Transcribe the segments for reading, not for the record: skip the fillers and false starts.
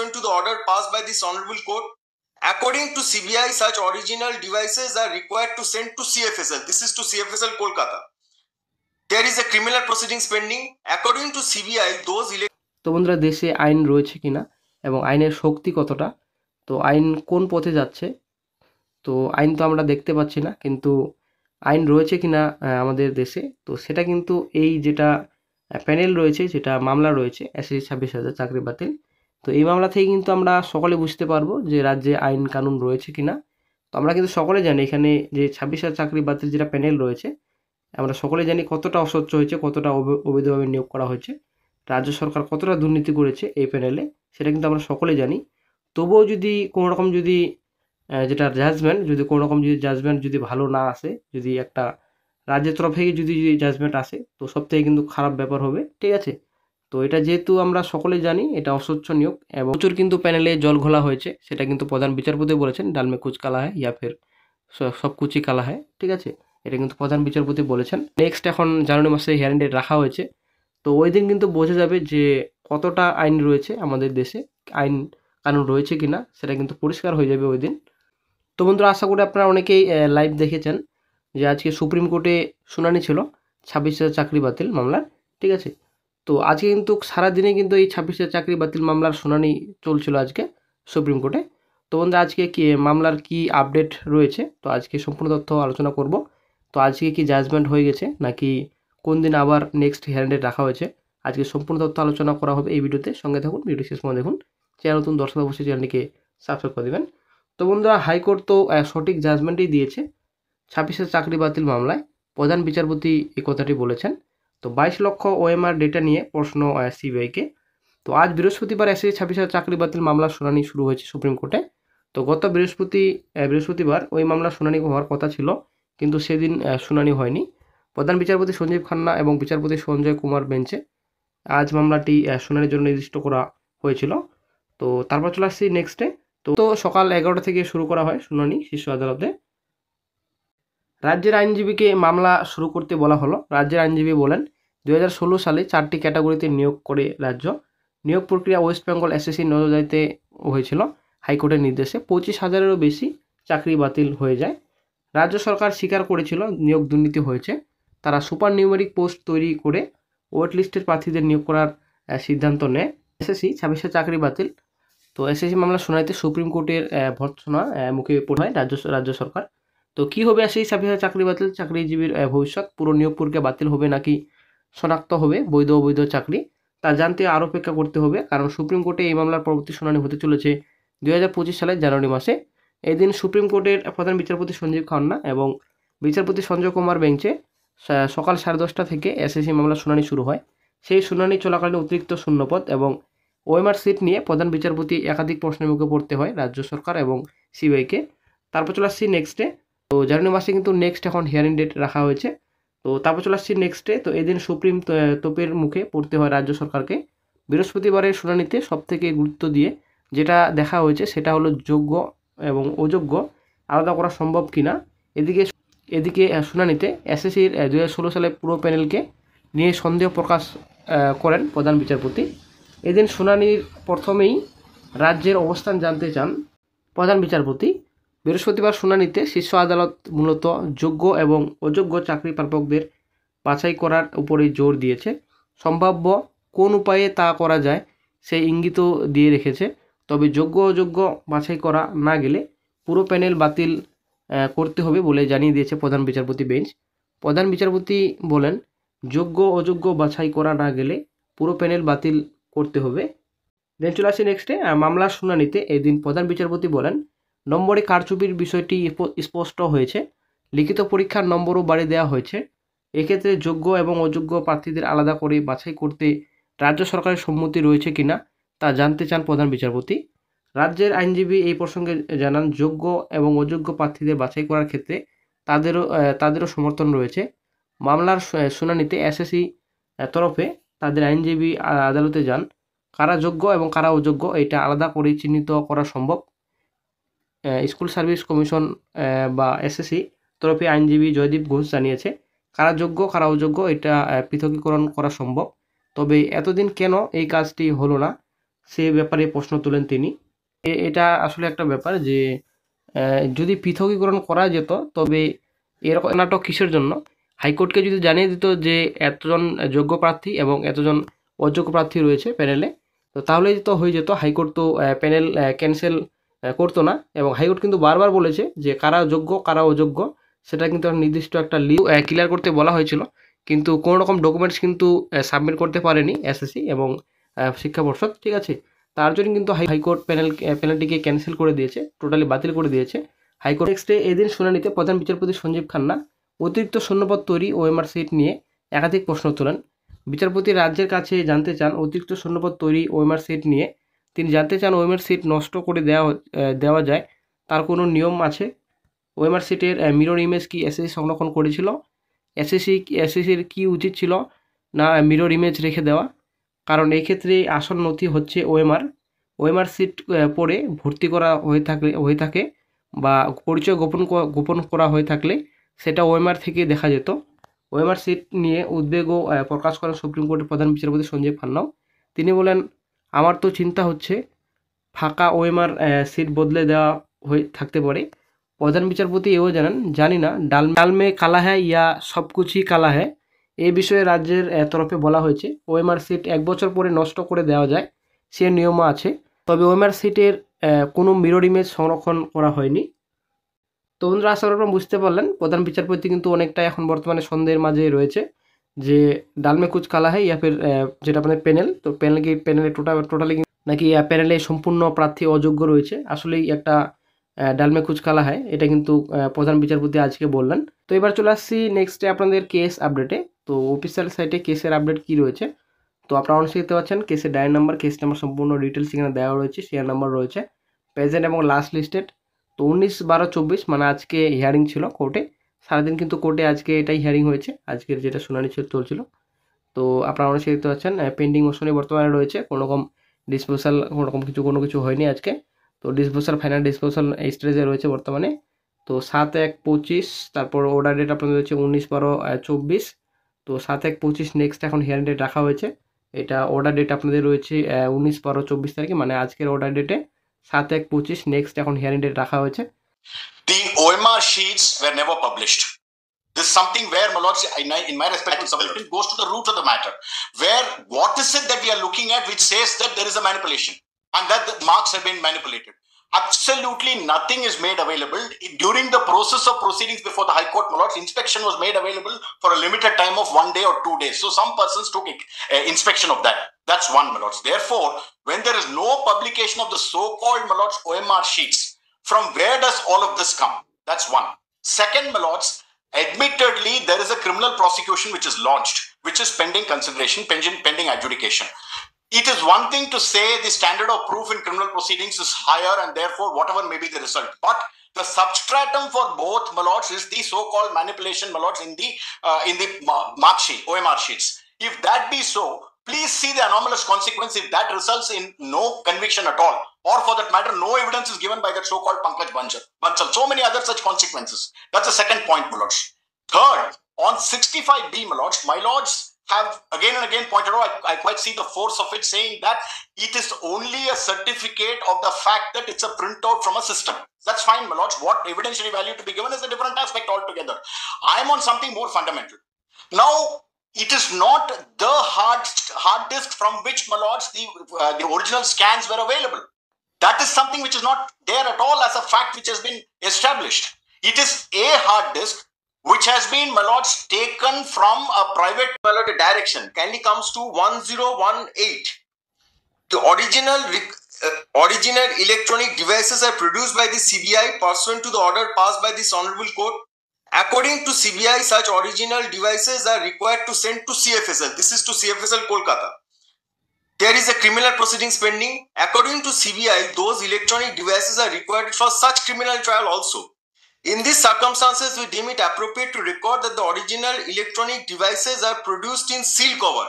pursuant to the order passed by this honorable court. According to CBI, such original devices are required to send to CFSL. This is to CFSL Kolkata. There is a criminal proceedings pending. According to CBI, those তো বন্ধুরা, দেশে আইন রয়েছে কিনা এবং আইনের শক্তি কতটা, তো আইন কোন পথে যাচ্ছে, তো আইন তো আমরা দেখতে পাচ্ছি না, কিন্তু আইন রয়েছে কিনা আমাদের দেশে, তো সেটা কিন্তু এই যেটা প্যানেল রয়েছে, যেটা মামলা রয়েছে এসএসসি 26,000 চাকরি বাতিল, তো এই মামলা থেকে কিন্তু আমরা সকলে বুঝতে পারবো যে রাজ্যে আইন কানুন রয়েছে কিনা। তো আমরা কিন্তু সকলে জানি এখানে যে 26,000 চাকরি বাতিল যেটা প্যানেল রয়েছে, আমরা সকলে জানি কতটা অস্বচ্ছ হয়েছে, কতটা অবৈধভাবে নিয়োগ করা হয়েছে, রাজ্য সরকার কতটা দুর্নীতি করেছে এই প্যানেলে, সেটা কিন্তু আমরা সকলে জানি। তবুও যদি কোনো রকম যদি যেটা জাজমেন্ট, যদি কোনো রকম যদি জাজমেন্ট যদি ভালো না আসে, যদি একটা রাজ্যের তরফ থেকে যদি জাজমেন্ট আসে, তো সব থেকে কিন্তু খারাপ ব্যাপার হবে, ঠিক আছে। তো এটা যেহেতু আমরা সকলে জানি এটা অস্বচ্ছ নিয়োগ এবং প্রচুর কিন্তু প্যানেলে জল ঘোলা হয়েছে, সেটা কিন্তু প্রধান বিচারপতি বলেছেন, ডাল মে কুচ কালা হ্যায় ইয়া ফির সব কুচি কালা হ্যায়, ঠিক আছে, এটা কিন্তু প্রধান বিচারপতি বলেছেন। নেক্সট এখন জানুয়ারি মাসে হিয়ারিং ডেট রাখা হয়েছে, তো ওই দিন কিন্তু বোঝা যাবে যে কতটা আইন রয়েছে আমাদের দেশে, আইন কানুন রয়েছে কিনা, সেটা কিন্তু পরিষ্কার হয়ে যাবে ওই দিন। তো বন্ধুরা, আশা করি আপনারা অনেকেই লাইভ দেখেছেন যে আজকে সুপ্রিম কোর্টে শুনানি ছিল 26,000 চাকরি বাতিল মামলার, ঠিক আছে। তো আজকে কিন্তু সারাদিনে কিন্তু এই 26,000 চাকরি বাতিল মামলার শুনানি চলছিল আজকে সুপ্রিম কোর্টে। তো বন্ধুরা, আজকে কি মামলার কি আপডেট রয়েছে, তো আজকে সম্পূর্ণ তথ্য আলোচনা করব। তো আজকে কি জাজমেন্ট হয়ে গেছে নাকি কোন দিন আবার নেক্সট হিয়ারিং ডেট রাখা হয়েছে, আজকে সম্পূর্ণ তথ্য আলোচনা করা হবে এই ভিডিওতে। সঙ্গে থাকুন, ভিডিও শেষ পর্যন্ত দেখুন। চ্যানেল নতুন দর্শক অবশ্যই চ্যানেলটিকে সাবস্ক্রাইব করে দেবেন। তো বন্ধুরা, হাইকোর্ট তো সঠিক জাজমেন্টই দিয়েছে 26,000 চাকরি বাতিল মামলায়। প্রধান বিচারপতি এই কথাটি বলেছেন। তো 22 লক্ষ ওএমআর ডেটা নিয়ে প্রশ্ন সিবিআইকে। তো আজ বৃহস্পতিবার এসএসসি 26,000 চাকরি বাতিল মামলার শুনানি শুরু হয়েছে সুপ্রিম কোর্টে। তো গত বৃহস্পতিবার ওই মামলার শুনানি হওয়ার কথা ছিল, কিন্তু সেদিন শুনানি হয়নি। প্রধান বিচারপতি সঞ্জীব খান্না এবং বিচারপতি সঞ্জয় কুমার বেঞ্চে আজ মামলাটি শুনানির জন্য নির্দিষ্ট করা হয়েছিল। তো তারপর চলে আসছি নেক্সটে। তো সকাল 11টা থেকে শুরু করা হয় শুনানি শীর্ষ আদালতে। রাজ্যের আইনজীবীকে মামলা শুরু করতে বলা হলো। রাজ্যের আইনজীবী বলেন, 2016 সালে 4টি ক্যাটাগরিতে নিয়োগ করে রাজ্য। নিয়োগ প্রক্রিয়া ওয়েস্ট বেঙ্গল এসএসসি নজরদারিতে হয়েছিল হাইকোর্টের নির্দেশে। 25,000-এরও বেশি চাকরি বাতিল হয়ে যায়। রাজ্য সরকার স্বীকার করেছিল নিয়োগ দুর্নীতি হয়েছে। তারা সুপার নিউমেরিক পোস্ট তৈরি করে ওয়েট লিস্টের প্রার্থীদের নিয়োগ করার সিদ্ধান্ত নেয়। এসএসসি 26,000 চাকরি বাতিল। তো এসএসসি মামলা শুনানিতে সুপ্রিম কোর্টের ভর্ৎসনা মুখে পড়ে হয় রাজ্য সরকার। তো কী হবে সেই 26,000 চাকরি বাতিল, চাকরিজীবীর ভবিষ্যৎ, পুরো নিয়োগ প্রক্রিয়া বাতিল হবে নাকি শনাক্ত হবে বৈধ অবৈধ চাকরি, তা জানতে আরও অপেক্ষা করতে হবে, কারণ সুপ্রিম কোর্টে এই মামলার পরবর্তী শুনানি হতে চলেছে 2025 সালের জানুয়ারি মাসে। এই দিন সুপ্রিম কোর্টের প্রধান বিচারপতি সঞ্জীব খান্না এবং বিচারপতি সঞ্জয় কুমার বেঞ্চে সকাল 10:30 থেকে এসএসসি মামলার শুনানি শুরু হয়। সেই শুনানি চলাকালীন অতিরিক্ত শূন্যপদ এবং ওএমআর সিট নিয়ে প্রধান বিচারপতি একাধিক প্রশ্নের মুখে পড়তে হয় রাজ্য সরকার এবং সিবিআইকে। তারপর চলে আসছি নেক্সটে। তো জানুয়ারি মাসে কিন্তু নেক্সট এখন হিয়ারিং ডেট রাখা হয়েছে। তো তারপর চলে আসছি নেক্সটে। তো এদিন সুপ্রিম তোপের মুখে পড়তে হয় রাজ্য সরকারকে। বৃহস্পতিবারের শুনানিতে সবথেকে গুরুত্ব দিয়ে যেটা দেখা হয়েছে সেটা হলো যোগ্য এবং অযোগ্য আলাদা করা সম্ভব কিনা। এদিকে শুনানিতে এসএসসির 2016 সালে পুরো প্যানেলকে নিয়ে সন্দেহ প্রকাশ করেন প্রধান বিচারপতি। এদিন শুনানির প্রথমেই রাজ্যের অবস্থান জানতে চান প্রধান বিচারপতি। বৃহস্পতিবার শুনানিতে শীর্ষ আদালত মূলত যোগ্য এবং অযোগ্য চাকরি প্রাপকদের বাছাই করার উপরেই জোর দিয়েছে। সম্ভাব্য কোন উপায়ে তা করা যায় সেই ইঙ্গিতও দিয়ে রেখেছে। তবে যোগ্য অযোগ্য বাছাই করা না গেলে পুরো প্যানেল বাতিল করতে হবে বলে জানিয়ে দিয়েছে প্রধান বিচারপতি বেঞ্চ। প্রধান বিচারপতি বলেন, যোগ্য অযোগ্য বাছাই করা না গেলে পুরো প্যানেল বাতিল করতে হবে। দেন চলে আসি নেক্সটে। মামলার শুনানিতে এদিন প্রধান বিচারপতি বলেন, নম্বরে কারচুপির বিষয়টি স্পষ্ট হয়েছে। লিখিত পরীক্ষার নম্বরও বাড়িয়ে দেওয়া হয়েছে। এক্ষেত্রে যোগ্য এবং অযোগ্য প্রার্থীদের আলাদা করে বাছাই করতে রাজ্য সরকারের সম্মতি রয়েছে কিনা তা জানতে চান প্রধান বিচারপতি। রাজ্যের আইনজীবী এই প্রসঙ্গে জানান, যোগ্য এবং অযোগ্য প্রার্থীদের বাছাই করার ক্ষেত্রে তাদেরও সমর্থন রয়েছে। মামলার শুনানিতে এসএসসি তরফে তাদের আইনজীবী আদালতে যান। কারা যোগ্য এবং কারা অযোগ্য এটা আলাদা করে চিহ্নিত করা সম্ভব। স্কুল সার্ভিস কমিশন বা এসএসসি তরফে আইনজীবী জয়দীপ ঘোষ জানিয়েছে, কারা যোগ্য কারা অযোগ্য এটা পৃথকীকরণ করা সম্ভব। তবে এতদিন কেন এই কাজটি হলো না সে ব্যাপারে প্রশ্ন তোলেন তিনি। এটা আসলে একটা ব্যাপার যে যদি পৃথকীকরণ করা যেত তবে এরকম নাটক কিসের জন্য? হাইকোর্টকে যদি জানিয়ে দিত যে এতজন যোগ্য প্রার্থী এবং এতজন অযোগ্য প্রার্থী রয়েছে প্যানেলে, তো তাহলেই তো হয়ে যেত। হাইকোর্ট তো প্যানেল ক্যান্সেল করতো না, এবং হাইকোর্ট কিন্তু বারবার বলেছে যে কারা যোগ্য কারা অযোগ্য সেটা কিন্তু নির্দিষ্ট একটা লিস্ট ক্লিয়ার করতে বলা হয়েছিল, কিন্তু কোনো রকম ডকুমেন্টস কিন্তু সাবমিট করতে পারেনি এসএসসি এবং শিক্ষা পর্ষদ, ঠিক আছে। তার জন্য কিন্তু হাইকোর্ট প্যানেলটিকে ক্যান্সেল করে দিয়েছে, টোটালি বাতিল করে দিয়েছে হাইকোর্ট। নেক্সটে এদিন শুনানিতে প্রধান বিচারপতি সঞ্জীব খান্না অতিরিক্ত শূন্যপদ তৈরি ওএমআর সিট নিয়ে একাধিক প্রশ্ন তোলেন। বিচারপতি রাজ্যের কাছে জানতে চান অতিরিক্ত শূন্যপদ তৈরি ওএমআর সিট নিয়ে। তিনি জানতে চান ওএমআর সিট নষ্ট করে দেওয়া যায় তার কোনো নিয়ম আছে? ওএমআর সিটের মিরর ইমেজ কি এসএসসি সংরক্ষণ করেছিল? এসএসসির কি উচিত ছিল না মিরর ইমেজ রেখে দেওয়া? কারণ এই ক্ষেত্রে আসল নথি হচ্ছে ওএমআর সিট পড়ে ভর্তি করা হয়ে থাকে বা পরিচয় গোপন করা হয়ে থাকলে সেটা ওএমআর থেকে দেখা যেত। ওএমআর সিট নিয়ে উদ্বেগও প্রকাশ করেন সুপ্রিম কোর্টের প্রধান বিচারপতি সঞ্জীব খান্নাও। তিনি বলেন, আমার তো চিন্তা হচ্ছে ফাঁকা ওএমআর সিট বদলে দেওয়া হয়ে থাকতে পারে। প্রধান বিচারপতি এও জানান, জানি না ডাল মে কালা হ্যায় ইয়া সব কুচই কালা হ্যায়। এই বিষয়ে রাজ্যের তরফে বলা হয়েছে ওএমআর সিট 1 বছর পরে নষ্ট করে দেওয়া যায়, সে নিয়মও আছে, তবে ওএমআর সিটের কোনো মিরর ইমেজ সংরক্ষণ করা হয়নি। তো বন্ধুরা, আশা করি আপনারা বুঝতে পারলেন প্রধান বিচারপতি কিন্তু অনেকটা এখন বর্তমানে সন্দেহের মাঝে রয়েছে যে ডাল মে কুচ কালা হ্যায় ইয়া ফির যেটা আপনাদের প্যানেল, তো প্যানেলে টোটালি নাকি প্যানেলে সম্পূর্ণ প্রার্থী অযোগ্য রয়েছে। আসলেই একটা ডাল মে কুচ কালা হ্যায়, এটা কিন্তু প্রধান বিচারপতি আজকে বললেন। তো এবার চলে আসছি নেক্সটে আপনাদের কেস আপডেটে। তো অফিসিয়াল সাইটে কেসের আপডেট কি রয়েছে, তো আপনারা অনেক দেখতে পাচ্ছেন কেসের ডায়েরি নাম্বার, কেস নাম্বার সম্পূর্ণ ডিটেলস এখানে দেওয়া রয়েছে, শেয়ার নাম্বার রয়েছে, প্রেজেন্ট এবং লাস্ট লিস্টেড। তো 19/12/24 মানে আজকে হিয়ারিং ছিল কোর্টে, সারাদিন কিন্তু কোর্টে আজকে এটাই হিয়ারিং হয়েছে, আজকের যেটা শুনানি চলছিল। তো আপনারা অনেক দেখতে পাচ্ছেন পেন্ডিং মোশনে বর্তমানে রয়েছে, কোনো কিছু হয়নি আজকে। তো ফাইনাল ডিসপোজাল স্টেজে রয়েছে বর্তমানে। তো 7/1/25, তারপর অর্ডার ডেট আপনাদের হচ্ছে 19/12/24। তো 7/1/25 নেক্সট এখন হিয়ারিং ডেট রাখা হয়েছে। এটা অর্ডার ডেট আপনাদের রয়েছে 19/12/24 তারিখে, মানে আজকের অর্ডার ডেটে 7/1/25 নেক্সট এখন হিয়ারিং ডেট রাখা হয়েছে। The OMR sheets were never published. This is something where, my lords, in my respective submission, goes to the root of the matter. Where what is it that we are looking at which says that there is a manipulation and that the marks have been manipulated? Absolutely nothing is made available. During the process of proceedings before the High Court, my lords, inspection was made available for a limited time of 1 day or 2 days. So some persons took inspection of that. That's one, my lords. Therefore, when there is no publication of the so-called, my lords, OMR sheets, from where does all of this come? That's one. Second, my lords, admittedly, there is a criminal prosecution which is launched, which is pending consideration, pending adjudication. It is one thing to say the standard of proof in criminal proceedings is higher and therefore whatever may be the result. But the substratum for both, my lords, is the so-called manipulation, my lords, in the mark sheet, OMR sheets. If that be so, please see the anomalous consequence if that results in no conviction at all, or for that matter, no evidence is given by that so-called Pankaj Bansal. So many other such consequences. That's the second point, my lords. Third, on 65B, my lords have again and again pointed out, I quite see the force of it, saying that it is only a certificate of the fact that it's a printout from a system. That's fine, my lords. What evidentiary value to be given is a different aspect altogether. I'm on something more fundamental. Now, it is not the hard disk from which, my lords, the original scans were available. That is something which is not there at all as a fact which has been established. It is a hard disk which has been, my lords, taken from a private direction. Kindly comes to 1018. The original electronic devices are produced by the CBI pursuant to the order passed by this honorable court. According to CBI, such original devices are required to send to CFSL. This is to CFSL Kolkata. There is a criminal proceedings pending. According to CBI, those electronic devices are required for such criminal trial also. In these circumstances, we deem it appropriate to record that the original electronic devices are produced in seal cover.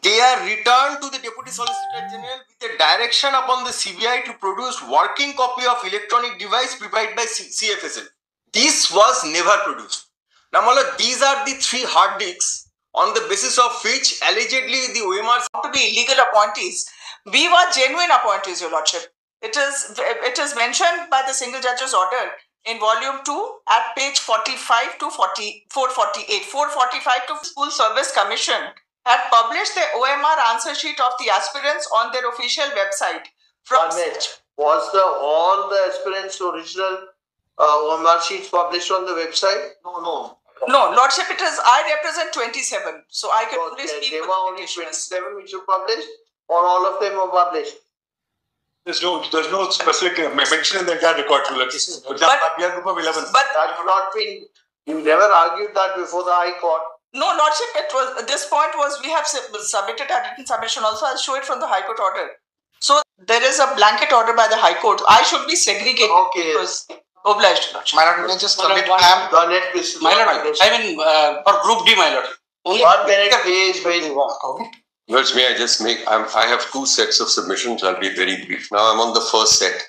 They are returned to the Deputy Solicitor General with a direction upon the CBI to produce working copy of electronic device prepared by CFSL. This was never produced. Now, these are the 3 hard disks on the basis of which allegedly the OMRs to be illegal appointees We were genuine appointees, Your Lordship. It is mentioned by the single judge's order in volume 2 at page 45 to 448. 445 to School Service Commission had published the OMR answer sheet of the aspirants on their official website. Was all the aspirants' original OMR sheets published on the website? No, Lordship, I represent 27, so I can only speak there for were the only petitioners. 27 which were published, or all of them were published? There's no specific mention in the entire record. This is we are group of 11. But That's not been. You never argued that before the High Court. no, Lordship, this point was we have submitted a written submission also. I'll show it from the High Court order. So there is a blanket order by the High Court. I should be segregated. Okay. Because obliged. My lord, may I just submit? Done it, Mr. My lord, I mean, for group D, my lord. Only 1 minute, please, please. Okay. Well, may I just make, I have two sets of submissions, I'll be very brief. Now I'm on the first set.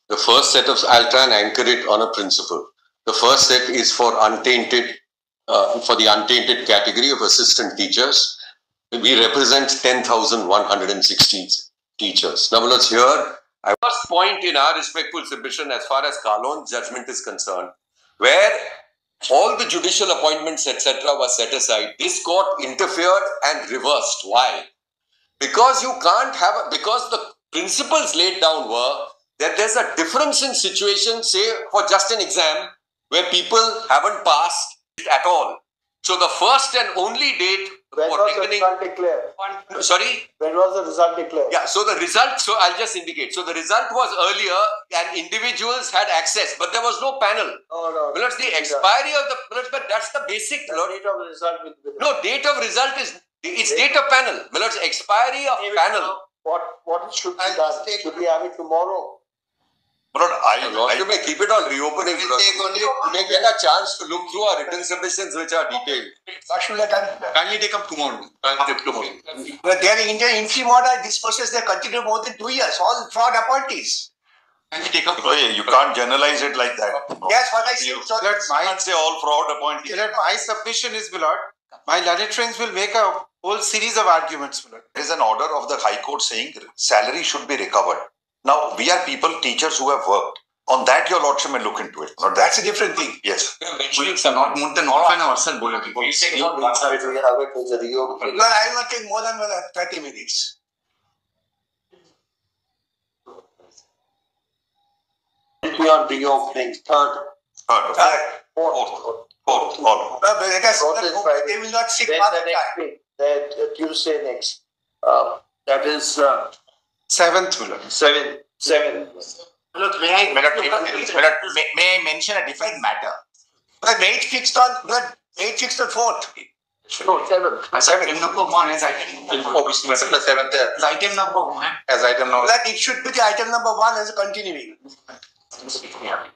The first set of, I'll try and anchor it on a principle. The first set is for untainted, for the untainted category of assistant teachers. We represent 10,116 teachers. Now let's hear, first point in our respectful submission as far as Kalon's judgment is concerned, where all the judicial appointments, etc., were set aside. This court interfered and reversed. Why? Because you can't have, because the principles laid down were that there's a difference in situation, say, for just an exam, where people haven't passed it at all. So the first and only date When for was the reckoning. result declared? Sorry? When was the result declared? Yeah, so the result, so I'll just indicate. So the result was earlier and individuals had access, but there was no panel. No. Well, it's the expiry of the, but that's the basic. The date of the result will be. No, date of result is, it's date of panel. Well, it's expiry of panel. What should be done? Should we have it tomorrow? But You may keep it on reopening. You may get a chance to look through our written submissions which are detailed. kindly take up tomorrow. But they are in the interim order, this process they continue more than 2 years, all fraud appointees. Kindly take up. You can't generalize it like that. Yes, what I said. So I can't say all fraud appointees. My submission is, my lord, my learned friends will make a whole series of arguments, my lord. There is an order of the High Court saying salary should be recovered. Now, we are people, teachers who have worked. On that, your lordship may look into it. no, that's a different thing. Yes. Not more than half an hour, sir. We have it with the reopening. Well, I will not take more than 30 minutes. We are reopening third. Fourth. Let us, Fourth is Friday. they will not sit Then one the time. next week, Tuesday next. That is 7th, my lord. 7. Look, may I mention a different matter? But date fixed on 4th. No, 7. Item number 1 is item number 7th. Item number 1. As item now. That it should be the item number 1 as a continuing. Yeah.